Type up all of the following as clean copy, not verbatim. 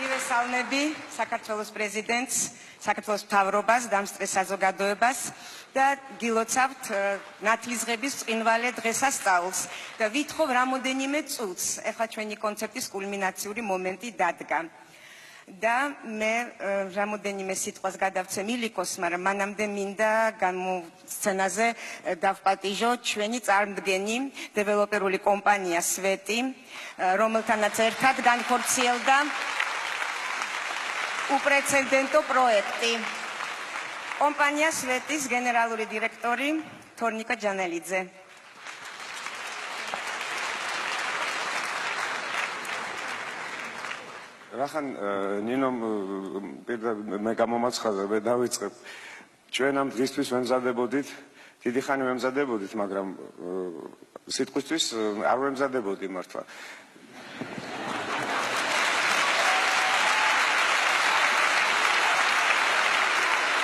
მივესალმები საქართველოს პრეზიდენტს, საქართველოს მთავრობას, დამსწრეს საზოგადოებას და გილოცავთ ნათლისღების ბრწყინვალე დღესასწაულს და ვითხოვ რამოდენიმე წუთს, ეხლა ჩვენი კონცერტის კულმინაციური მომენტი დადგა. და მე რამოდენიმე სიტყვას გადავცემ ილიკოს, მაგრამ მანამდე მინდა სცენაზე დავპატიჟო ჩვენი წარმდგენი დეველოპერული კომპანია სვეტი, რომელთანაც ერთად განხორციელდა უპრეცედენტო პროექტი. კომპანია სვეტის გენერალური დირექტორი თორნიკა ჯანელიძე. რახან ნინომ მე გამომაცხადა მე დავიწყებ. ჩვენ ამ დღისთვის ვემზადებოდით, დიდი ხანი ვემზადებოდით, მაგრამ სიტყვისთვის არ ვემზადებოდი მართლა.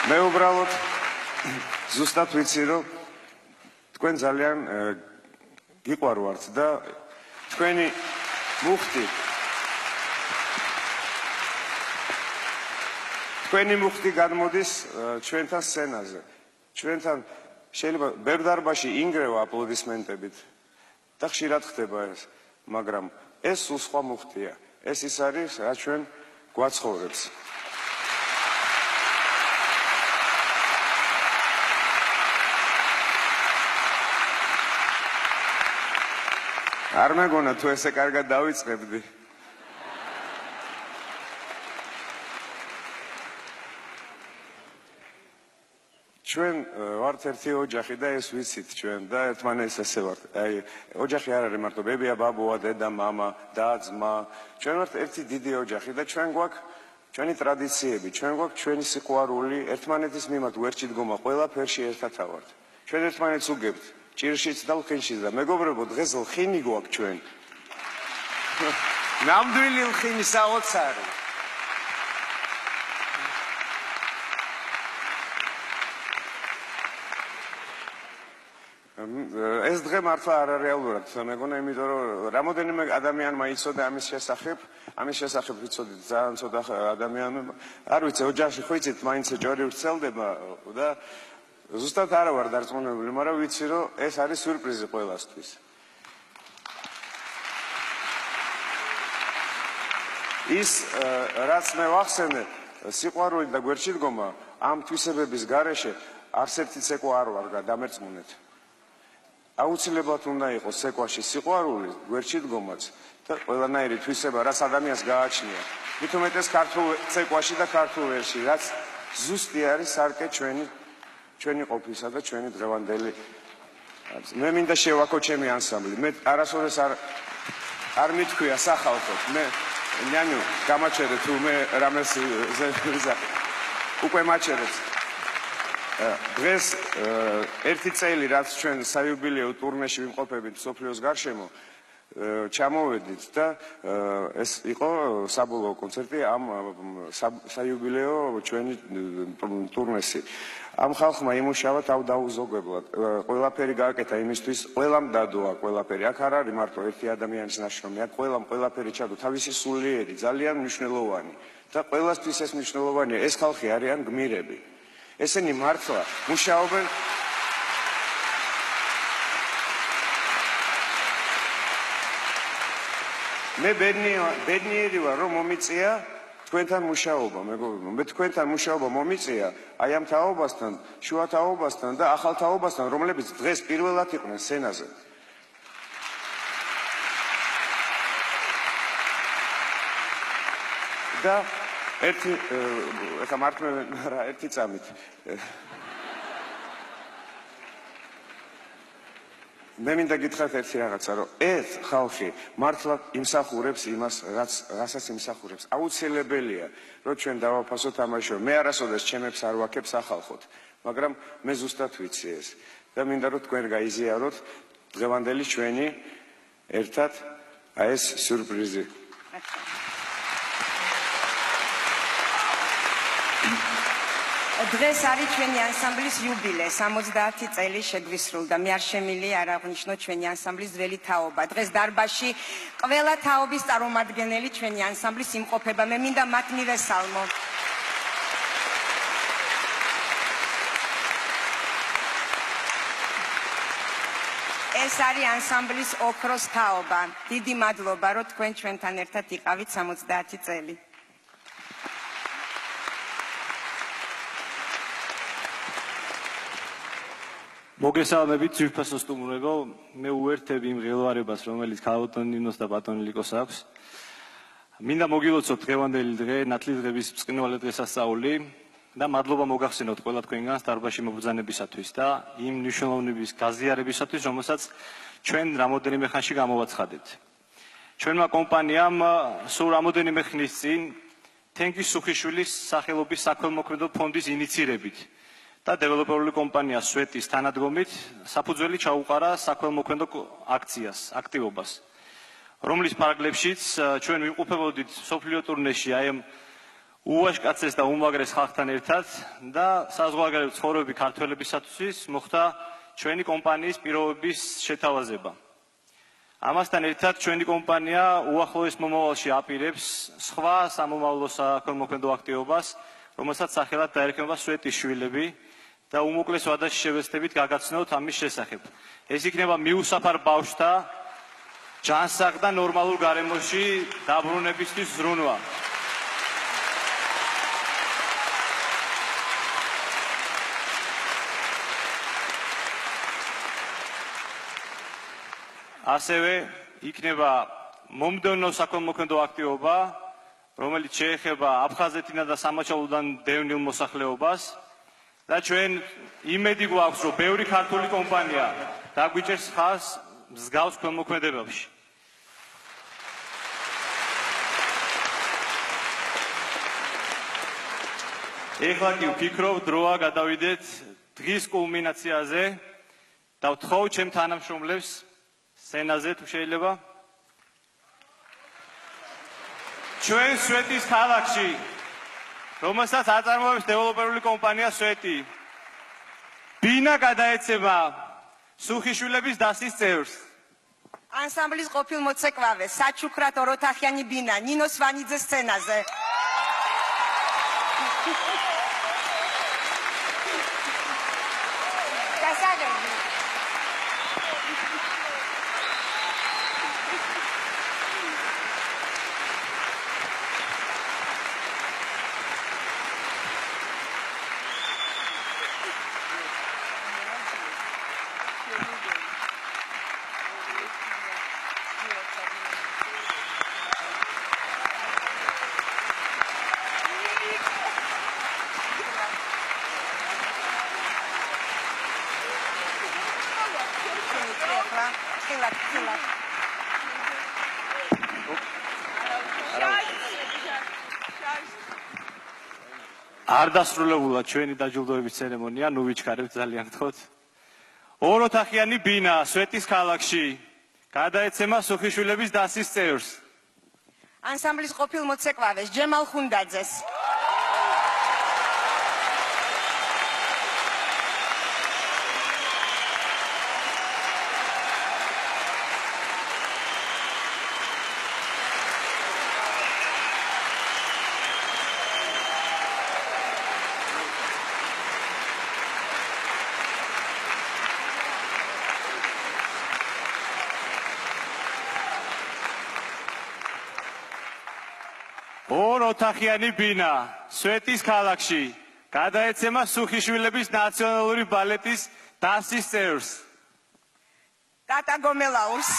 მე უბრალოდ ზუსტად ვიცი, რომ თქვენ ძალიან გიყვარვართ და თქვენი მუხტი გადმოდის ჩვენთან სცენაზე. ჩვენთან შეიძლება ბევრ დარბაზში ინგრევა აპლოდისმენტებით და ხშირად ხდება ეს, მაგრამ ეს სულ სხვა მუხტია. ეს ის არის, რაც ჩვენ გვაცხოვრებს. არ მეგონა თუ ესე კარგად დავიწყებდი. ჩვენ ვართ ერთი ოჯახი და ეს ვიცით ჩვენ და ერთმანეთს ესე ვართ. აი, ოჯახი არ არის მარტო ბებია, ბაბუა, დედა, მამა და ძმა. ჩვენ ვართ ერთი დიდი ოჯახი და ჩვენ გვაქვს ჩვენი ტრადიციები, ჩვენ გვაქვს ჩვენი სიყვარული, ერთმანეთის მიმართ ვერჩი დგომა, ყველაფერში ერთად ავართ. ჩვენ ერთმანეთს უგებთ, ჭირშიც და ლხინშიც და მეგობრებო, დღეს ლხინი გვაქვს ჩვენ. ნამდვილი ლხინი საოცარი. ეს დღე მართლა არ არის რეალურად, მეგონა, იმიტომ რომ რამოდენიმე ადამიანმა იცოდა ამის შესახებ ვიცოდით ძალიან ცოტა ადამიანმა. არ ვიცი, ოჯახში ხო იცით, მაინც ჯორი ვრცელდება და ზუსტად არა ვარ დარწმუნებული, მაგრამ ვიცი, რომ ეს არის სიურპრიზი ყველასთვის. ის რაც მე ვახსენე, სიყვარული და გვერდში დგომა, ამ თვისებების გარეშე არც ერთი ცეკვა არ ვარ გადამერწმუნეთ. აუცილებლად უნდა იყოს ცეკვაში სიყვარული, გვერდში დგომაც და ყველანაირი თვისება, რაც ადამიანს გააჩნია. მით უმეტეს ქართულ ცეკვაში და ქართულ ვერსში, რაც ზუსტი არის სარკე ჩვენი ყოფისა და ჩვენი დღევანდელი. მე მინდა შევაქო ჩემი ანსამბლი. მე არასოდეს არ მithქვია სახალხოდ. მე ნანუ გამაჩერე თუ მე რამეს უკვე მაჩერეთ. დღეს ერთი წელი რაც ჩვენ საიუბილეო ტურნეში ვიმყოფებით მსოფლიოს გარშემო, ჩამოვედით და ეს იყო საბოლოო კონცერტი ამ საიუბილეო ჩვენი ტურნესი. ამ ხალხმა იმუშავა თავ დაუზოგებლად. ყველაფერი გააკეთა იმისთვის, ყველამ დადოა ყველაფერი. აქ არ არის მარტო ერთი ადამიანის ნაშრომი, აქ ყველაფერი ჩადო, თავისი სულიერი, ძალიან მნიშვნელოვანი. და ყველასთვის ეს მნიშვნელოვანია, ეს ხალხი არიან გმირები. ესენი მართლა მუშაობენ მე ბედნიერი ვარ, რომ მომიწია თქვენთან მუშაობა, მეგობრებო. მე თქვენთან მუშაობა მომიწია აი ამ თაობასთან, შუა თაობასთან და ახალ თაობასთან, რომლებიც დღეს პირველად იყვნენ სცენაზე. და ეხა მართლა ერთი წამით. მე მინდა გითხრათ ერთი რაღაცა, რომ ეს ხალხი მართლა იმსახურებს იმას, რასაც იმსახურებს. აუცილებელია, რომ ჩვენ დავაფასოთ ამაში. მე არასოდეს ჩემებს არ ვაქებ სახალხოდ, მაგრამ მე ზუსტად ვიცი ეს. და მინდა რომ თქვენ გაიზიაროთ დღევანდელი ჩვენი ერთად აი ეს სიურპრიზი. დღეს არის ჩვენი ანსამბლის იუბილე, 70 წელი შეგვისრულდა. მე არ შემიძლია არ აღვნიშნო ჩვენი ანსამბლის ძველი თაობა. დღეს დარბაზში ყველა თაობის წარმომადგენელი ჩვენი ანსამბლის იმყოფება. მე მინდა მათ მივესალმო. ეს არის ანსამბლის ოქროს თაობა. დიდი მადლობა, რომ თქვენ ჩვენთან ერთად იყავით 70 წელი. მოგესალმებით ძვირფასო სტუმრებო, მე უერთები იმ ღელვარებას, რომელიც ქალბატონ ნინოს და ბატონ ლიკოს აქვს. მინდა მოგილოცოთ დღევანდელი დღე, ნათლი დღების ბრწყინვალე დღესასწაული და მადლობა მოგახსენოთ ყველა თქვენგანს დარბაზში მობრძანებისათვის და იმ მნიშვნელოვნების გაზიარებისათვის, რომელსაც ჩვენ რამოდენიმე ხანში გამოვაცხადეთ. ჩვენმა კომპანიამ სულ რამოდენიმე ხნის წინ თენგის სუხიშვილის სახელობის საქველმოქმედო ფონდის ინიცირებით და დეველოპერული კომპანია სვეტის თანადგომით საფუძველი ჩაუყარა საქველმოქმედო აქციას, აქტივობას, რომლის ფარგლებშიც ჩვენ ვიმყოფებოდით სოფლიო ტურნეში აი ამ უვაშკაცეს და უმაგრეს ხალხთან ერთად და საზღვარგარეთ ცხოვრები ქართველებისათვის მოხდა ჩვენი კომპანიის პირობების შეთავაზება. ამასთან ერთად ჩვენი კომპანია უახლოეს მომავალში აპირებს სხვა სამომავლო საქველმოქმედო აქტივობას, რომელსაც სახელად დაერქმება სვეტის შვილები და უმოკლეს ვადაში შევეცდებით გაგაცნოთ ამის შესახებ. ეს იქნება მიუსაფარ ბავშვთა ჯანსაღ და ნორმალურ გარემოში დაბრუნებისთვის ზრუნვა. ასევე იქნება მომდევნო საქველმოქმედო აქტივობა, რომელიც შეეხება აფხაზეთიდან და სამაჩაბლოდან დევნილ მოსახლეობას და ჩვენ იმედი გვაქვს, რომ ბევრი ქართული კომპანია დაგვიჭერს ხაზს მსგავს ქველმოქმედებებში. ეხლა კი ვფიქრობ, დროა გადავიდეთ დღის კულმინაციაზე და ვთხოვ ჩემ თანამშრომლებს სცენაზე თუ შეიძლება. ჩვენ სვეტის ქალაქში, რომელსაც აწარმოებს დეველოპერული კომპანია სვეტი, ბინა გადაეცემა სუხიშვილების დასის წევრს. ანსამბლის ყოფილ მოცეკვავეს, საჩუქრად ოროთახიანი ბინა, ნინო სვანიძე სცენაზე. არ დასრულებულა ჩვენი დაჯილდოების ცერემონია, ნუ ვიჩქარებთ ძალიან გთხოვთ. ოროთახიანი ბინა სვეტის ქალაქში გადაეცემა სუხიშვილების დასის წევრს. ანსამბლის ყოფილ მოცეკვავეს, ჯემალ ხუნდაძეს. ოროთახიანი ბინა სვეტის ქალაქში გადაეცემა სუხიშვილების ნაციონალური ბალეტის დასის წევრს. ტატა გომელაურს.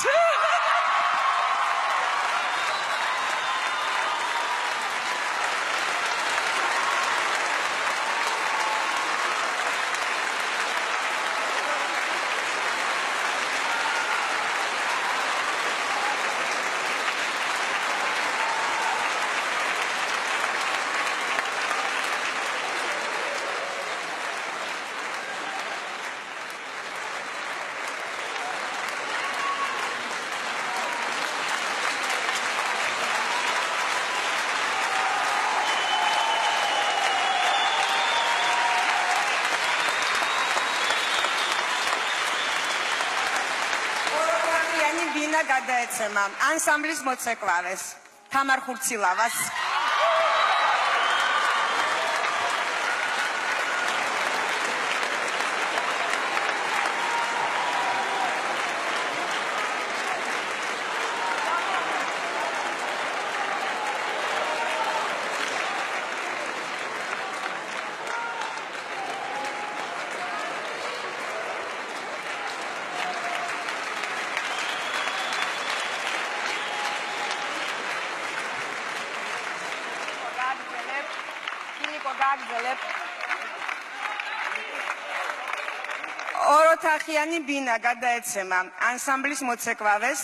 გადაეცემა ანსამბლის მოცეკვავეს თამარ ხურცილავას. ოროთახიანი ბინა გადაეცემა ანსამბლის მოცეკვავეს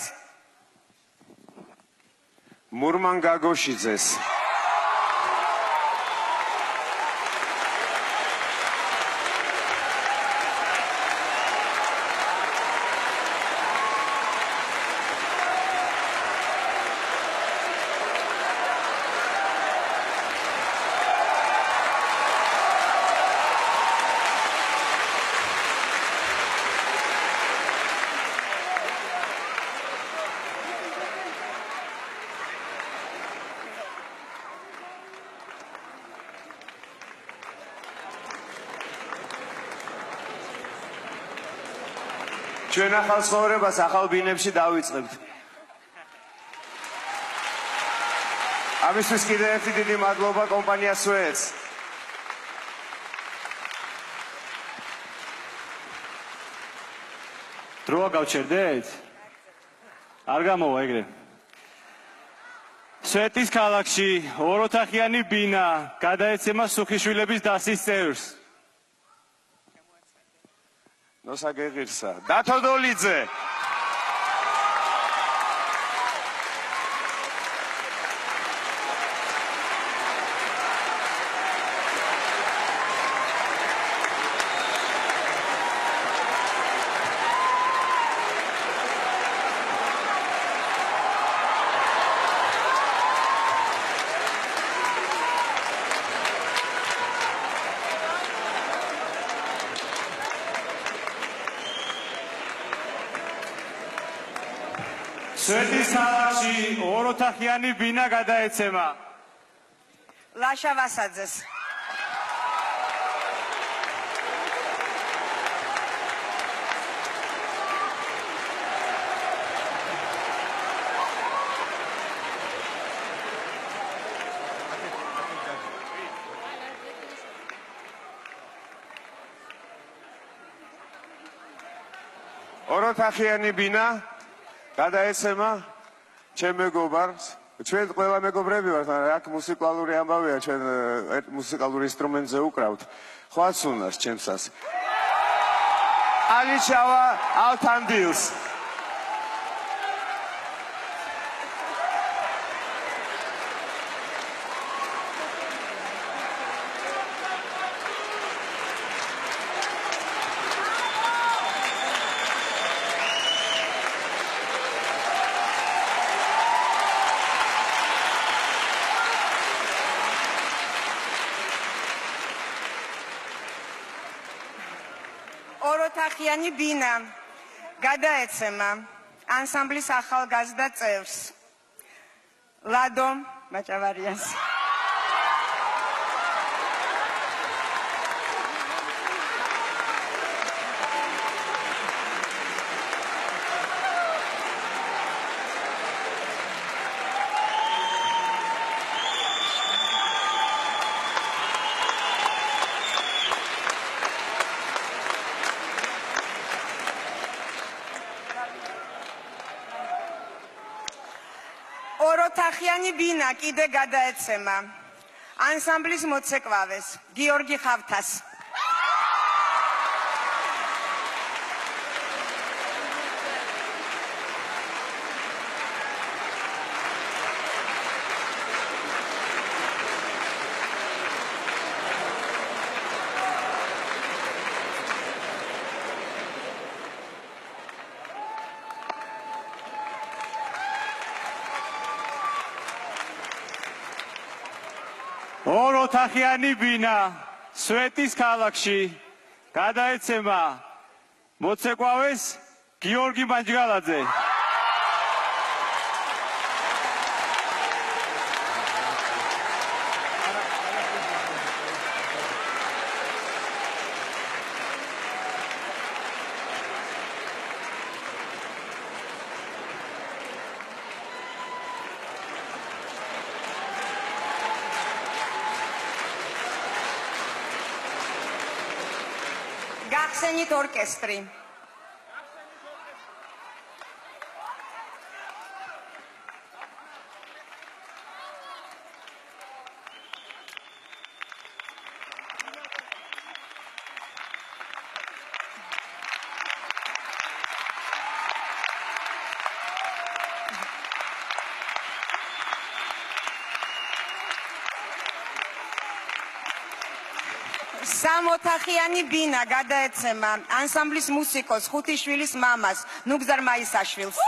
მურმან გაგოშიძეს. ჩვენ ახალ ცხოვრებას ახალ ბინებში დავიწყებთ. ამისთვის კიდევ ერთი დიდი მადლობა კომპანია სუეც. დროა გავჩერდეთ? არ გამოვა ეგრე. სვეტის ქალაქში ოროთახიანი ბინა გადაეცემა სუხიშვილების დასის წევრს. ნოსა გეღირსა. დათო დოლიძე. სვეტის ქალაქში ოროთახიანი ბინა გადაეცემა ლაშა ვასაძეს. ოროთახიანი ბინა გადაეცემა ჩემ მეგობარს. ჩვენ ყველა მეგობრები ვართ, აქ მუსიკალური ამბავია, ჩვენ მუსიკალურ ინსტრუმენტზე უკრავთ. ხვაც უნარს ჩემსას. ალიჩავა ალთანდილს. ოროთახიანი ბინა გადაეცემა ანსამბლის ახალგაზრდა წევრს ლადო მაჭავარიანს. ოროთახიანი ბინა კიდე გადაეცემა ანსამბლის მოცეკვავეს გიორგი ხავთას. ოროთახიანი ბინა სვეტის ქალაქში გადაეცემა მოცეკვავეს გიორგი მანჯგალაძე. გახსენით ორკესტრი. სამოთახიანი ბინა გადაეცემა ანსამბლის მუსიკოს ხუთიშვილის მამას ნუგზარ მაისაშვილს.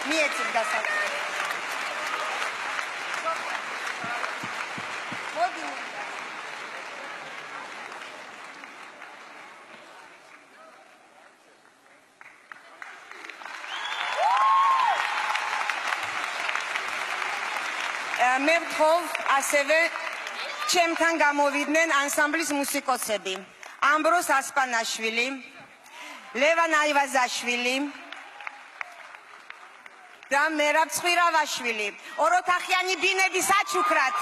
მიეცით გასაგებია. მე ვთხოვ ასევე ჩემთან გამოვიდნენ ანსამბლის მუსიკოსები ამბროს ასპანაშვილი, ლევან აივაზაშვილი და მერაბ ცხვირავაშვილი. ოროთახიანი ბინები საჩუქრად.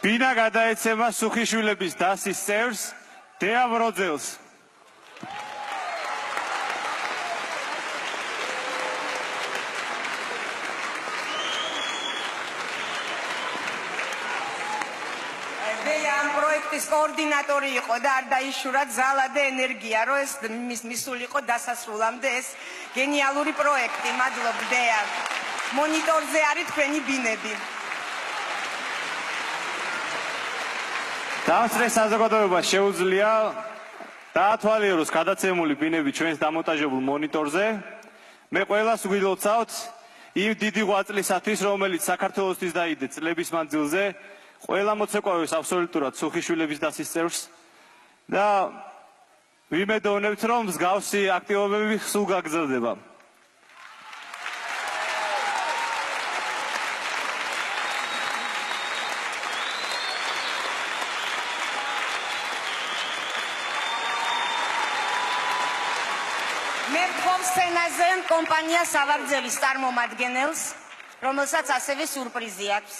ბინა გადაეცემა სუხიშვილების დასის წევრს დეა ბროძელს. დეა ამ პროექტის კოორდინატორი იყო და არ დაიშურა ძალა და ენერგია, რომ ეს მისულიყო დასასრულამდე ეს გენიალური პროექტი. მადლობ დეა. მონიტორზე არის თქვენი ბინები. დავსწრეს საზოგადოებას შეუძლია დაათვალიეროს გადაცემული ბინები ჩვენს დამონტაჟებულ მონიტორზე. მე ყველას ვგილოცავთ იმ დიდი ღვაწლისათვის, რომელიც საქართველოსთვის დაიდე წლების მანძილზე, ყველა მოცეკვავეს აბსოლუტურად სუხიშვილების დასის წევრს და ვიმედოვნებთ, რომ მსგავსი აქტივობები სულ გაგრძელდება. მე ვთხოვ სცენაზე კომპანია სავარძელის წარმომადგენელს, რომელსაც ასევე სურპრიზი აქვს.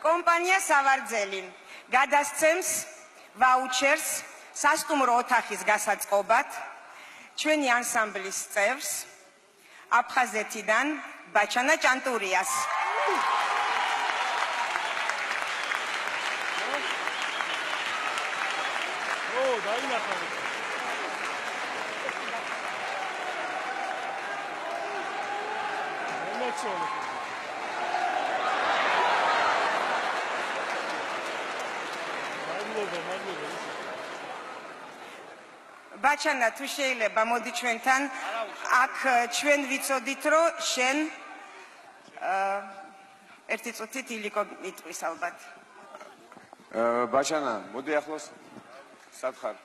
კომპანია სავარძელი გადასცემს ვაუჩერს სასტუმრო ოთახის გასაწყობად ჩვენი ანსამბლის წევრს აფხაზეთიდან ბაჩანა ჭანტურიას. ბაჩანა, თუ შეიძლება მოდი ჩვენთან, აქ ჩვენ ვიცოდით, რომ შენ ერთი წუთით ილიკო იტყვის ალბათ. ბაჩანა, მოდი ახლოს სათხარ.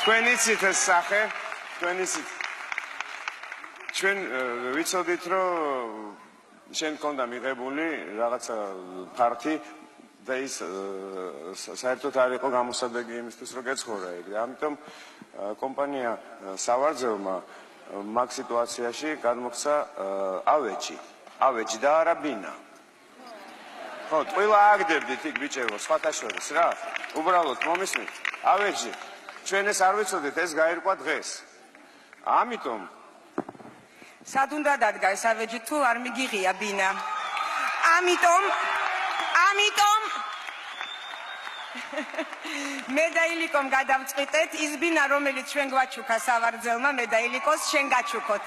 თქვენ იცით ეს სახე, თქვენ იცით. ჩვენ ვიცოდით, რომ შენ გქონდა მიღებული რაღაცა ფართი და ის საერთოდ არ იყო გამოსადეგი იმისთვის, რომ გეცხოვრა იქ. ამიტომ კომპანია სავარძელმა მაგ სიტუაციაში გადმოხსა ავეჯი და არა ბინა. ხო, ტყილა აგდებდით იქ ბიჭებო, სხვათა შორის რა. უბრალოდ მომისმით, ავეჯი. ჩვენ ეს არ ვიცოდით, ეს გაირკვა დღეს. ამიტომ სად უნდა დადგა ეს ავეჯი თუ არ მიგიღია ბინა. ამიტომ მე და ილიკომ გადავწყვიტეთ ის ბინა, რომელიც ჩვენ გვაჩუქა სავარძელმა, მე და ილიკოს შენ გაჩუქოთ.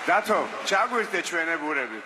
დათო, ჩაგვირთე ჩვენებურები.